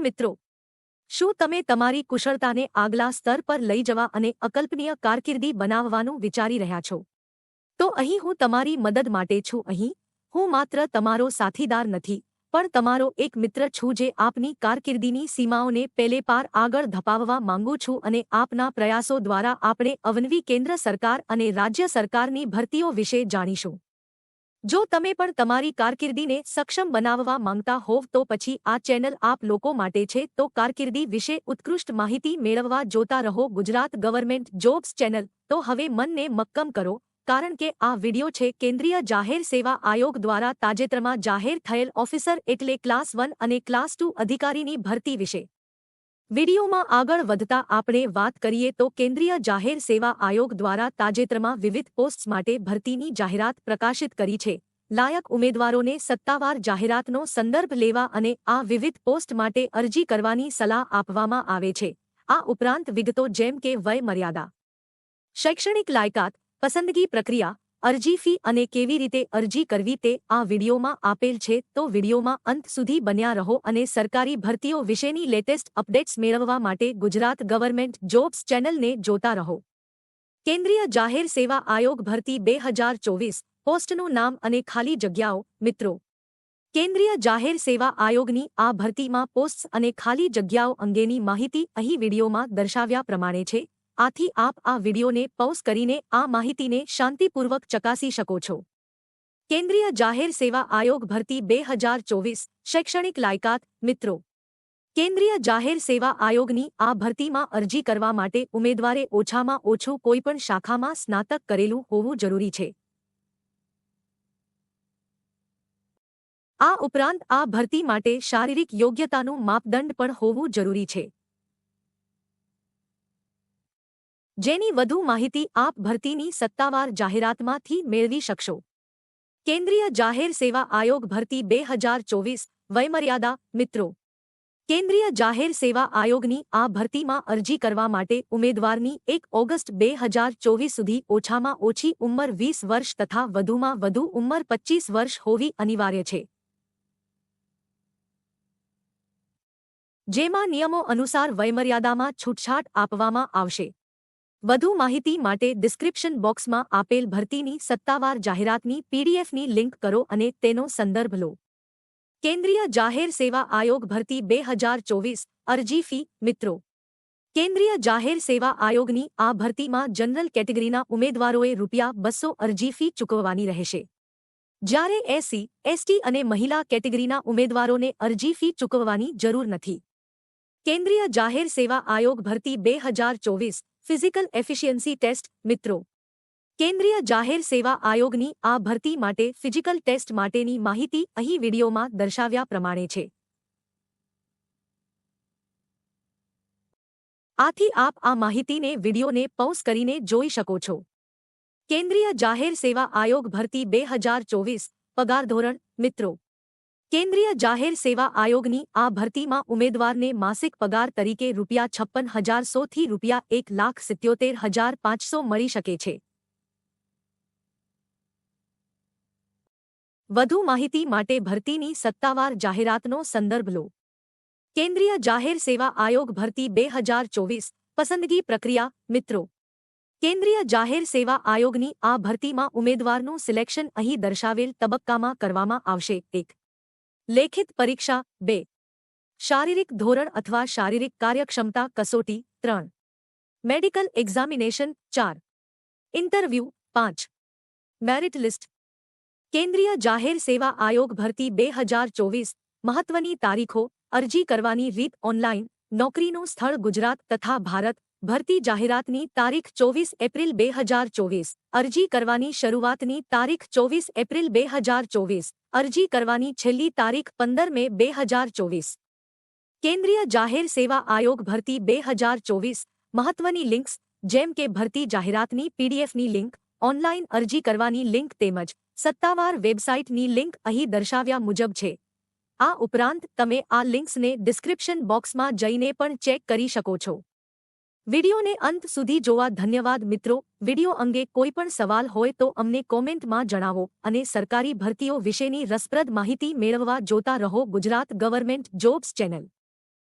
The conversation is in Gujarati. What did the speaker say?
મિત્રો, શું તમે તમારી કુશળતાને આગલા સ્તર પર લઈ જવા અને અકલ્પનીય કારકિર્દી બનાવવાનું વિચારી રહ્યા છો? તો અહીં હું તમારી મદદ માટે છું. અહીં હું માત્ર તમારો સાથીદાર નથી, પણ તમારો એક મિત્ર છું જે આપની કારકિર્દીની સીમાઓને પેલે પાર આગળ ધપાવવા માંગુ છું અને આપના પ્રયાસો દ્વારા આપણે અવનવી કેન્દ્ર સરકાર અને રાજ્ય સરકારની ભરતીઓ વિશે જાણીશું. જો તમે પણ તમારી કારકિર્દીને સક્ષમ બનાવવા માંગતા હોવ તો પછી આ ચેનલ આપ લોકો માટે છે. તો કારકિર્દી વિશે ઉત્કૃષ્ટ માહિતી મેળવવા જોતા રહો ગુજરાત ગવર્મેન્ટ જોબ્સ ચેનલ. તો હવે મનને મક્કમ કરો, કારણ કે આ વિડિયો છે કેન્દ્રીય જાહેર સેવા આયોગ દ્વારા તાજેતરમાં જાહેર થયેલ ઓફિસર એટલે ક્લાસ 1 અને ક્લાસ 2 અધિકારીની ભરતી વિશે. વિડિયોમાં આગળ વધતા આપણે વાત કરીએ તો કેન્દ્રીય જાહેર સેવા આયોગ દ્વારા તાજેતરમાં વિવિધ પોસ્ટ્સ માટે ભરતીની જાહેરાત પ્રકાશિત કરી છે. લાયક ઉમેદવારોને સત્તાવાર જાહેરાતનો સંદર્ભ લેવા અને આ વિવિધ પોસ્ટ માટે અરજી કરવાની સલાહ આપવામાં આવે છે. આ ઉપરાંત વિગતો જેમ કે વય મર્યાદા, શૈક્ષણિક લાયકાત, પસંદગી પ્રક્રિયા, અરજી ફી અને કેવી રીતે અરજી કરવી તે આ વિડિયોમાં આપેલ છે. તો વિડિયોમાં અંત સુધી બન્યા રહો અને સરકારી ભરતીઓ વિશેની લેટેસ્ટ અપડેટ્સ મેળવવા માટે ગુજરાત ગવર્મેન્ટ જોબ્સ ચેનલને જોતા રહો. કેન્દ્રીય જાહેર સેવા આયોગ ભરતી 2024 પોસ્ટનું નામ અને ખાલી જગ્યાઓ. મિત્રો, કેન્દ્રીય જાહેર સેવા આયોગની આ ભરતીમાં પોસ્ટ્સ અને ખાલી જગ્યાઓ અંગેની માહિતી અહીં વિડિયોમાં દર્શાવ્યા પ્રમાણે છે. આથી આપ આ વિડિયોને પૉઝ કરીને આ માહિતીને શાંતિપૂર્વક ચકાસી શકો છો. કેન્દ્રીય જાહેર સેવા આયોગ ભરતી 2024 શૈક્ષણિક લાયકાત. મિત્રો, કેન્દ્રીય જાહેર સેવા આયોગની આ ભરતીમાં અરજી કરવા માટે ઉમેદવારે ઓછામાં ઓછું કોઈપણ શાખામાં સ્નાતક કરેલું હોવું જરૂરી છે. આ ઉપરાંત આ ભરતી માટે શારીરિક યોગ્યતાનું માપદંડ પણ હોવું જરૂરી છે. જેની વધુ માહિતી આપ ભરતીની સત્તાવાર જાહેરાતમાંથી મેળવી શકશો. કેન્દ્રીય જાહેર સેવા આયોગ ભરતી 2024 વયમર્યાદા. મિત્રો, કેન્દ્રીય જાહેર સેવા આયોગની આ ભરતીમાં અરજી કરવા માટે ઉમેદવારની 1 ઓગસ્ટ 2024 સુધી ઓછામાં ઓછી ઉંમર 20 વર્ષ તથા વધુમાં વધુ ઉંમર 25 વર્ષ હોવી અનિવાર્ય છે. જેમાં નિયમો અનુસાર વયમર્યાદામાં છૂટછાટ આપવામાં આવશે. વધુ માહિતી માટે ડિસ્ક્રિપ્શન બોક્સમાં આપેલ ભરતીની સત્તાવાર જાહેરાતની પીડીએફની લિંક કરો અને તેનો સંદર્ભ લો. કેન્દ્રીય જાહેર સેવા આયોગ ભરતી 2024 અરજી ફી. મિત્રો, કેન્દ્રીય જાહેર સેવા આયોગની આ ભરતીમાં જનરલ કેટેગરીના ઉમેદવારોએ ₹200 અરજી ફી ચૂકવવાની રહેશે. જ્યારે એસસી, એસટી અને મહિલા કેટેગરીના ઉમેદવારોને અરજી ફી ચૂકવવાની જરૂર નથી. કેન્દ્રીય જાહેર સેવા આયોગ ભરતી 2024 ફિઝિકલ એફિશિયન્સી ટેસ્ટ. મિત્રો, કેન્દ્રીય જાહેર સેવા આયોગની આ ભરતી માટે ફિઝિકલ ટેસ્ટ માટેની માહિતી અહીં વિડિયોમાં દર્શાવ્યા પ્રમાણે છે. આથી આપ આ માહિતીને વિડિયોને પૉઝ કરીને જોઈ શકો છો. કેન્દ્રીય જાહેર સેવા આયોગ ભરતી 2024 પગાર ધોરણ. મિત્રો, કેન્દ્રીય જાહેર સેવા આયોગની આ ભરતીમાં ઉમેદવારને માસિક પગાર તરીકે ₹56,100 થી ₹1,77,500 મળી શકે છે. વધુ માહિતી માટે ભરતીની સત્તાવાર જાહેરાતનો સંદર્ભ લો. કેન્દ્રીય જાહેર સેવા આયોગ ભરતી 2024 પસંદગી પ્રક્રિયા. મિત્રો, કેન્દ્રીય જાહેર સેવા આયોગની આ ભરતીમાં ઉમેદવારનું સિલેક્શન અહીં દર્શાવેલ તબક્કામાં કરવામાં આવશે. 1. લેખિત પરીક્ષા. 2. શારીરિક ધોરણ અથવા શારીરિક કાર્યક્ષમતા કસોટી. 3. Medical examination. 4. Interview. 5. Merit list. કેન્દ્રીય જાહેર સેવા આયોગ ભરતી 2024 મહત્વની તારીખો. અરજી કરવાની રીત ઓનલાઈન. નોકરીનું સ્થળ ગુજરાત તથા ભારત. ભરતી જાહેરાતની તારીખ 24 એપ્રિલ 2024. અરજી કરવાની શરૂઆતની તારીખ 24 એપ્રિલ 2024. અરજી કરવાની છેલ્લી તારીખ 15 મે 2024. કેન્દ્રીય જાહેર સેવા આયોગ ભરતી 2024 મહત્વની લિંક્સ જેમ કે ભરતી જાહેરાતની પીડીએફની લિંક, ઓનલાઈન અરજી કરવાની લિંક તેમજ સત્તાવાર વેબસાઇટની લિંક અહીં દર્શાવ્યા મુજબ છે. આ ઉપરાંત તમે આ લિંક્સને ડિસ્ક્રિપ્શન બોક્સમાં જઈને પણ ચેક કરી શકો છો. વિડિયોને અંત સુધી જોવા ધન્યવાદ મિત્રો. વિડિયો અંગે કોઈપણ સવાલ હોય તો અમને કોમેન્ટમાં જણાવો અને સરકારી ભરતીઓ વિશેની રસપ્રદ માહિતી મેળવવા જોતા રહો ગુજરાત ગવર્મેન્ટ જોબ્સ ચેનલ.